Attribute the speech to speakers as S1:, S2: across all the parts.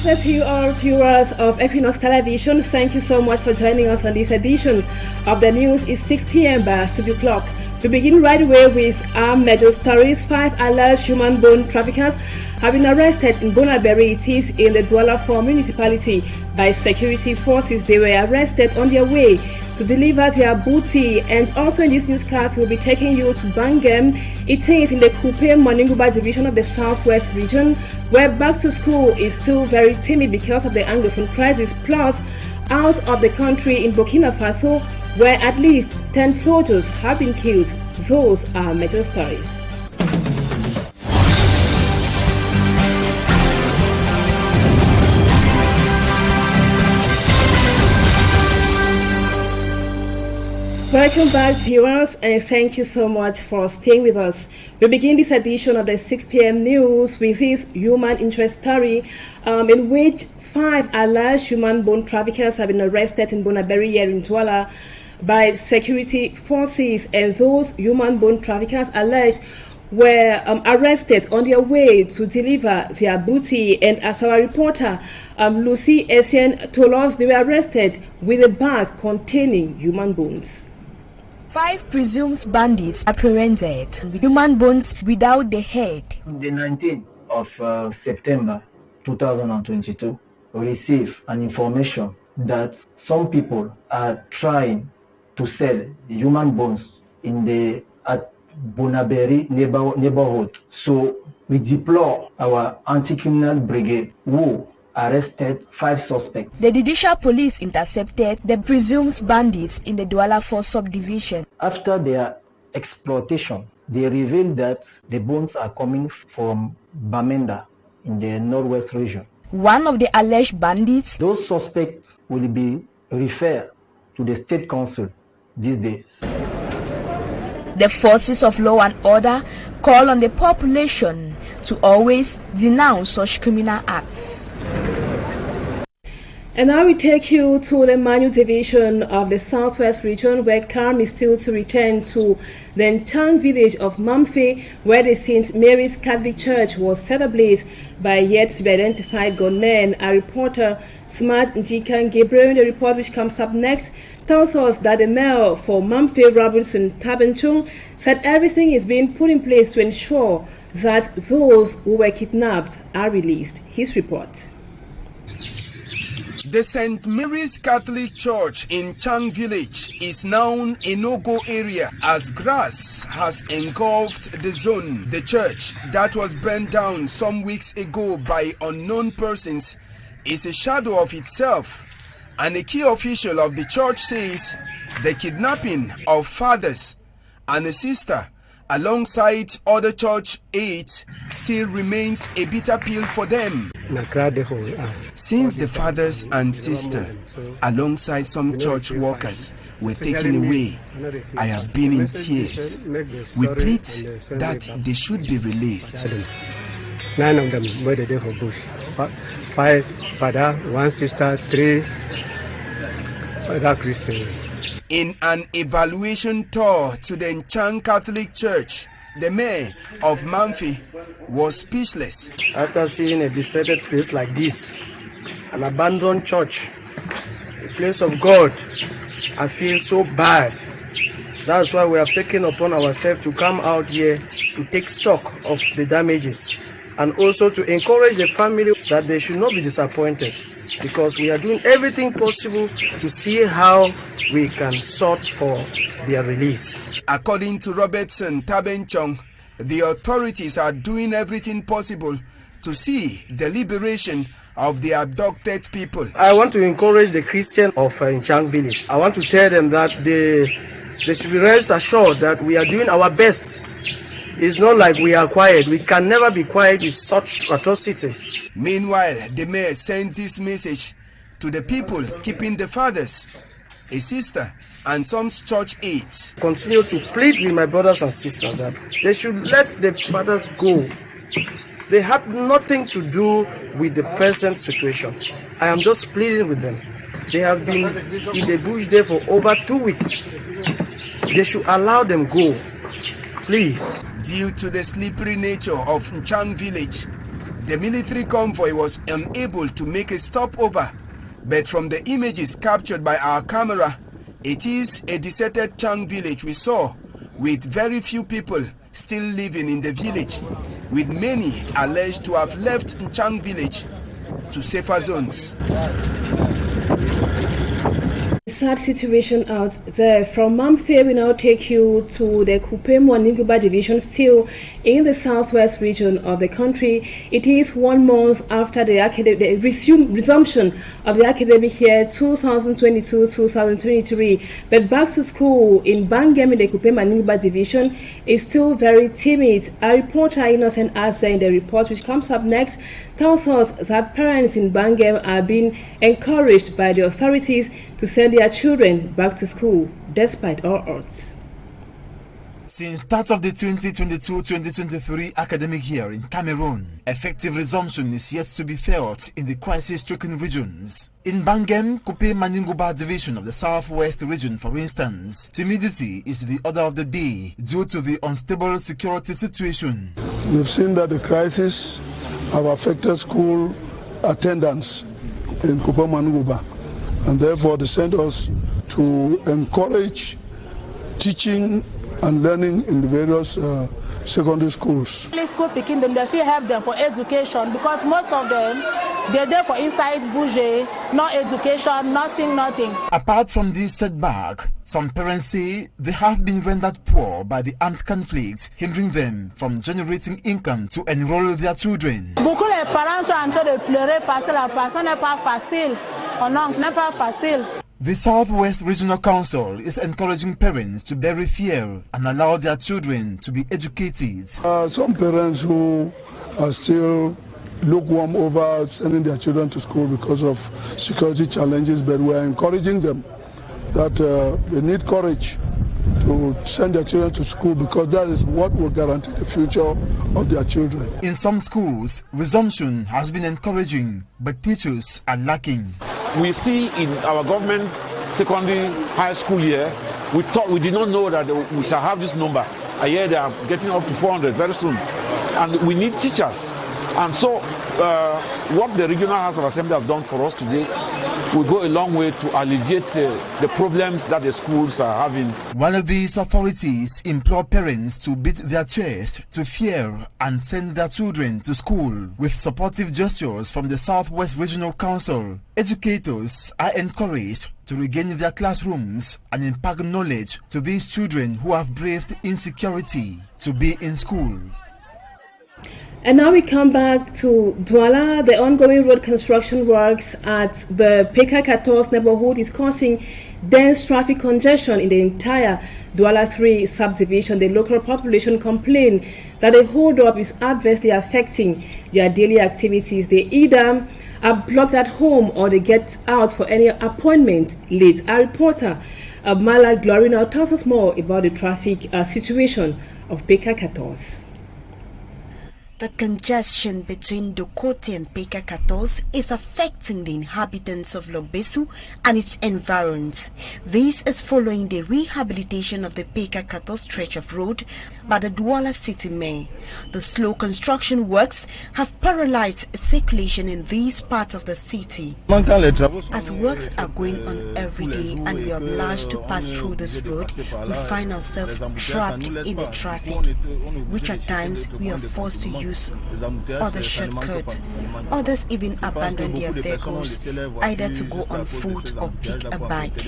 S1: Blessed to you all viewers of Equinoxe Television. Thank you so much for joining us on this edition of the news. It's 6 p.m. by studio clock. We begin right away with our major stories. 5 alleged human bone traffickers have been arrested in Bonaberry. It is in the Douala 4 municipality by security forces. They were arrested on their way to deliver their booty. And also in this newscast, we'll be taking you to Bangem. It is in the Kupe Maninguba division of the Southwest region, where back to school is still very timid because of the Anglophone crisis. Plus, out of the country in Burkina Faso, where at least 10 soldiers have been killed. Those are major stories. Welcome back, viewers, and thank you so much for staying with us. We begin this edition of the 6 p.m. news with this human interest story in which 5 alleged human bone traffickers have been arrested in Bonaberry here in Douala by security forces, and those human bone traffickers alleged were arrested on their way to deliver their booty. And as our reporter Lucy Essien told us, they were arrested with a bag containing human bones.
S2: 5 presumed bandits apprehended with human bones without the head.
S3: On the 19th of September 2022, we received an information that some people are trying to sell human bones in the Bonaberry neighborhood. So we deploy our anti-criminal brigade who arrested 5 suspects.
S2: The judicial police intercepted the presumed bandits in the Douala 4 subdivision.
S3: After their exploitation, they revealed that the bones are coming from Bamenda in the northwest region.
S2: One of the alleged bandits.
S3: Those suspects will be referred to the state council these days.
S2: The forces of law and order call on the population to always denounce such criminal acts.
S1: And now we take you to the Manu division of the Southwest region, where calm is still to return to the Nchang village of Mamfe, where the St. Mary's Catholic Church was set ablaze by yet to be identified gunmen. Our reporter Smart Njikan Gabriel, in the report which comes up next, tells us that the mayor for Mamfe, Robertson Tabenchung, said everything is being put in place to ensure that those who were kidnapped are released. His report.
S4: The St. Mary's Catholic Church in Chang Village is now a no-go area as grass has engulfed the zone. The church that was burned down some weeks ago by unknown persons is a shadow of itself, and a key official of the church says the kidnapping of fathers and a sister alongside other church aides still remains a bitter pill for them. Since the fathers and sister alongside some church workers were taken away, I have been in tears. We plead that they should be released.
S5: 9 of them were the day for bush. 5 father, 1 sister, 3 other Christians.
S4: In an evaluation tour to the Nchang Catholic Church, the mayor of Mamfe was speechless.
S5: After seeing a deserted place like this, an abandoned church, a place of God, I feel so bad. That's why we have taken upon ourselves to come out here to take stock of the damages and also to encourage the family that they should not be disappointed, because we are doing everything possible to see how we can sort for their release.
S4: According to Robertson Tabenchong, the authorities are doing everything possible to see the liberation of the abducted people.
S5: I want to encourage the Christian of Nchang village. I want to tell them that they should be rest assured that we are doing our best. It's not like we are quiet. We can never be quiet with such atrocity.
S4: Meanwhile, the mayor sends this message to the people keeping the fathers, a sister, and some church aides.
S5: Continue to plead with my brothers and sisters that they should let the fathers go. They had nothing to do with the present situation. I am just pleading with them. They have been in the bush there for over 2 weeks. They should allow them go, please.
S4: Due to the slippery nature of Nchang village, The military convoy was unable to make a stopover, but from the images captured by our camera, it is a deserted Chang village we saw, with very few people still living in the village, with many alleged to have left Chang village to safer zones.
S1: Sad situation out there. From Mamfe, we now take you to the Kupemo and Ninguba division, still in the southwest region of the country. It is 1 month after the resumption of the academic year 2022-2023, but back to school in Bangem in the Kupemo and Ninguba division is still very timid. Our reporter Innocent Asa in the report, which comes up next, tells us that parents in Bangem are being encouraged by the authorities to send their children back to school despite all odds.
S6: Since start of the 2022-2023 academic year in Cameroon, effective resumption is yet to be felt in the crisis-stricken regions. In Bangem, Kupe Maninguba division of the southwest region, for instance, timidity is the order of the day due to the unstable security situation.
S7: We've seen that the crisis have affected school attendance in Kupe Maninguba, and therefore they sent us to encourage teaching and learning in the various secondary schools.
S8: School picking them, they feel help them for education, because most of them, they're there for inside bougie, no education, nothing.
S6: Apart from this setback, some parents say they have been rendered poor by the armed conflict, hindering them from generating income to enroll their children.
S8: Beaucoup de parents sont en train de pleurer parce que la personne n'est pas facile. Oh non, ce n'est pas facile.
S6: The Southwest Regional Council is encouraging parents to bury fear and allow their children to be educated.
S7: Some parents who are still lukewarm over sending their children to school because of security challenges, but we are encouraging them that they need courage to send their children to school, because that is what will guarantee the future of their children.
S6: In some schools, resumption has been encouraging, but teachers are lacking.
S9: We see in our government secondary high school year, we did not know that we shall have this number. A year they are getting up to 400 very soon. And we need teachers. And so what the Regional House of Assembly have done for us today will go a long way to alleviate the problems that the schools are having.
S6: One of these authorities implore parents to beat their chest to fear and send their children to school. With supportive gestures from the Southwest Regional Council, educators are encouraged to regain their classrooms and impart knowledge to these children who have braved insecurity to be in school.
S1: And now we come back to Douala. The ongoing road construction works at the PK14 neighborhood is causing dense traffic congestion in the entire Douala 3 subdivision. The local population complain that the hold-up is adversely affecting their daily activities. They either are blocked at home or they get out for any appointment late. Our reporter, Mala Glory, now tells us more about the traffic situation of PK14.
S10: The congestion between Dokote and PK14 is affecting the inhabitants of Logbesu and its environs. This is following the rehabilitation of the PK14 stretch of road by the Douala City Mayor. The slow construction works have paralyzed circulation in these parts of the city. As works are going on every day and we are obliged to pass through this road, we find ourselves trapped in the traffic, which at times we are forced to use other shortcuts. Others even abandon their vehicles either to go on foot or pick a bike.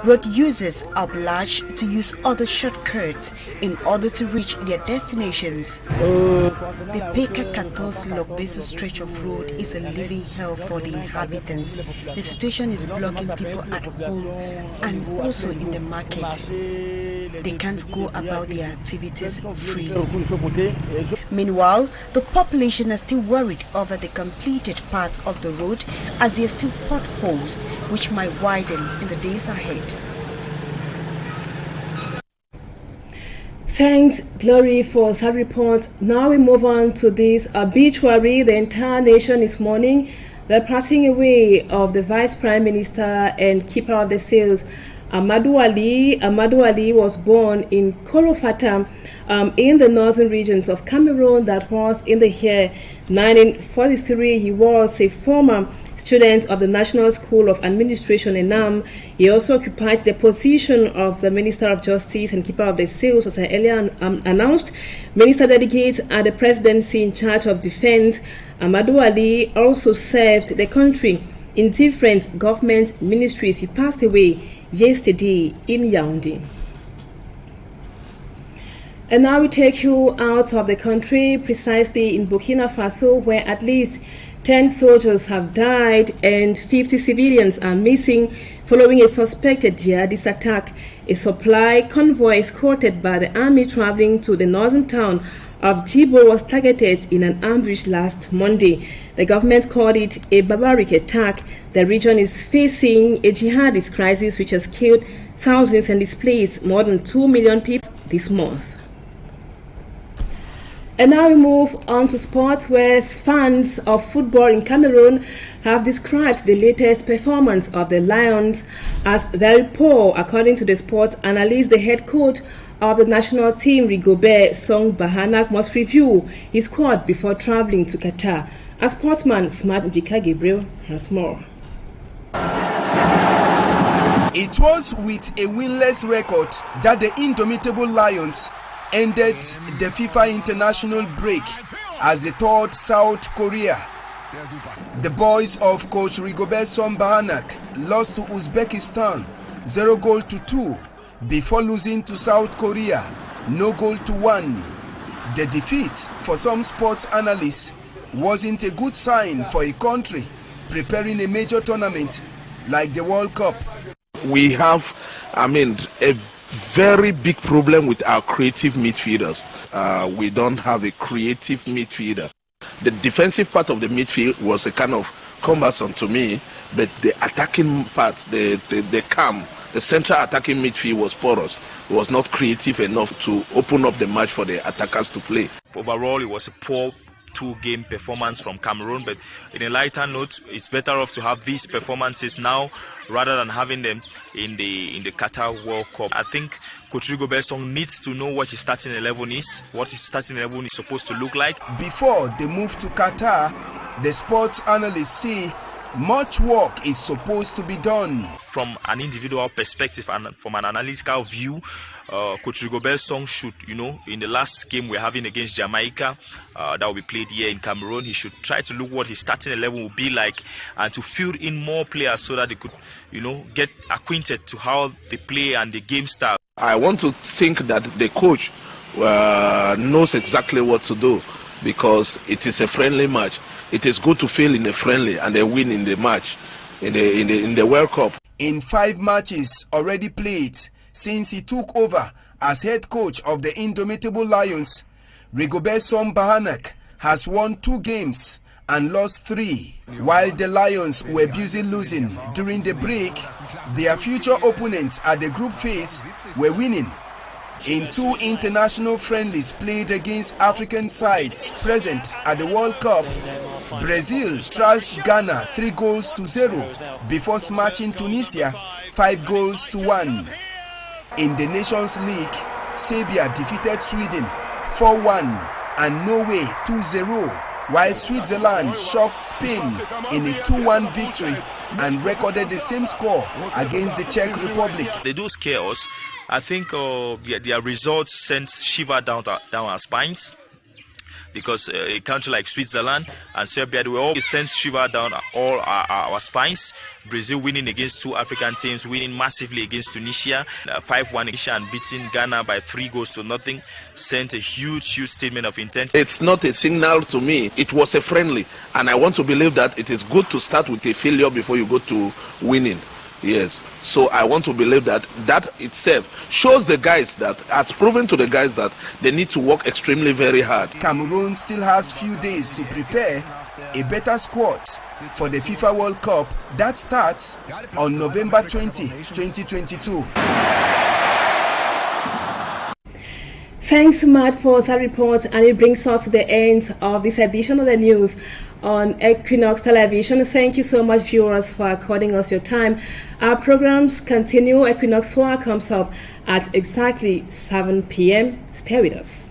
S10: Road users are obliged to use other shortcuts in order to reach their destinations. The PK14 Logbesu stretch of road is a living hell for the inhabitants. The situation is blocking people at home and also in the market. They can't go about their activities freely. Meanwhile, the population are still worried over the completed part of the road, as there are still potholes which might widen in the days ahead.
S1: Thanks, Glory, for that report. Now we move on to this obituary. The entire nation is mourning the passing away of the Vice Prime Minister and Keeper of the Seals Amadou Ali was born in Kolofata in the northern regions of Cameroon. That was in the year 1943. He was a former student of the National School of Administration in NAM. He also occupied the position of the Minister of Justice and Keeper of the Seals, as I earlier announced. Minister delegate at the presidency in charge of defense. Amadou Ali also served the country in different government ministries. He passed away yesterday in Yaoundé. And now we take you out of the country, precisely in Burkina Faso, where at least 10 soldiers have died and 50 civilians are missing following a suspected jihadist attack. A supply convoy escorted by the army traveling to the northern town of Djibo was targeted in an ambush last Monday. The government called it a barbaric attack. The region is facing a jihadist crisis which has killed thousands and displaced more than 2 million people this month. And now we move on to sports, where fans of football in Cameroon have described the latest performance of the Lions as very poor. According to the sports analyst, the head coach of the national team, Rigobert Song Bahanak, must review his squad before traveling to Qatar. As sportsman Smart Njika Gabriel has more.
S4: It was with a winless record that the indomitable Lions ended the FIFA international break as they toured South Korea. The boys of coach Rigobert Song Bahanak lost to Uzbekistan 0-2 before losing to South Korea 0-1. The defeat, for some sports analysts, wasn't a good sign for a country preparing a major tournament like the World Cup.
S11: We have, a very big problem with our creative midfielders. We don't have a creative midfielder. The defensive part of the midfield was a kind of cumbersome to me, but the attacking part, the central attacking midfield was porous. It was not creative enough to open up the match for the attackers to play.
S12: Overall, it was a poor two-game performance from Cameroon, but in a lighter note, it's better off to have these performances now rather than having them in the Qatar World Cup. I think Coach Rigobert Song needs to know what his starting 11 is, what his starting 11 is supposed to look like.
S4: Before they move to Qatar, the sports analysts say much work is supposed to be done.
S12: From an individual perspective and from an analytical view, Coach Rigobert Song should, in the last game we're having against Jamaica, that will be played here in Cameroon, he should try to look what his starting 11 will be like and to field in more players so that they could, get acquainted to how they play and the game style.
S11: I want to think that the coach knows exactly what to do, because it is a friendly match. It is good to fail in the friendly and then win in the match, in the World Cup.
S4: In 5 matches already played since he took over as head coach of the indomitable Lions, Rigobert Song Bahanak has won 2 games and lost 3. While the Lions were busy losing during the break, their future opponents at the group phase were winning. In 2 international friendlies played against African sides present at the World Cup, Brazil thrashed Ghana 3-0 before smashing Tunisia 5-1. In the Nations League, Serbia defeated Sweden 4-1 and Norway 2-0, while Switzerland shocked Spain in a 2-1 victory and recorded the same score against the Czech Republic.
S12: They do scare us. I think their results sent shiver down our spines, because a country like Switzerland and Serbia, they will all send shiver down all our spines. Brazil winning against 2 African teams, winning massively against Tunisia, 5-1 and beating Ghana by 3-0, sent a huge statement of intent.
S11: It's not a signal to me. It was a friendly, and I want to believe that it is good to start with a failure before you go to winning. Yes, so I want to believe that itself shows the guys, that has proven to the guys that they need to work extremely very hard.
S4: Cameroon still has few days to prepare a better squad for the FIFA World Cup that starts on November 20, 2022.
S1: Thanks, Matt, for that report, and it brings us to the end of this edition of the news on Equinoxe Television. Thank you so much, viewers, for according us your time. Our programs continue. Equinoxe Soir comes up at exactly 7 p.m. Stay with us.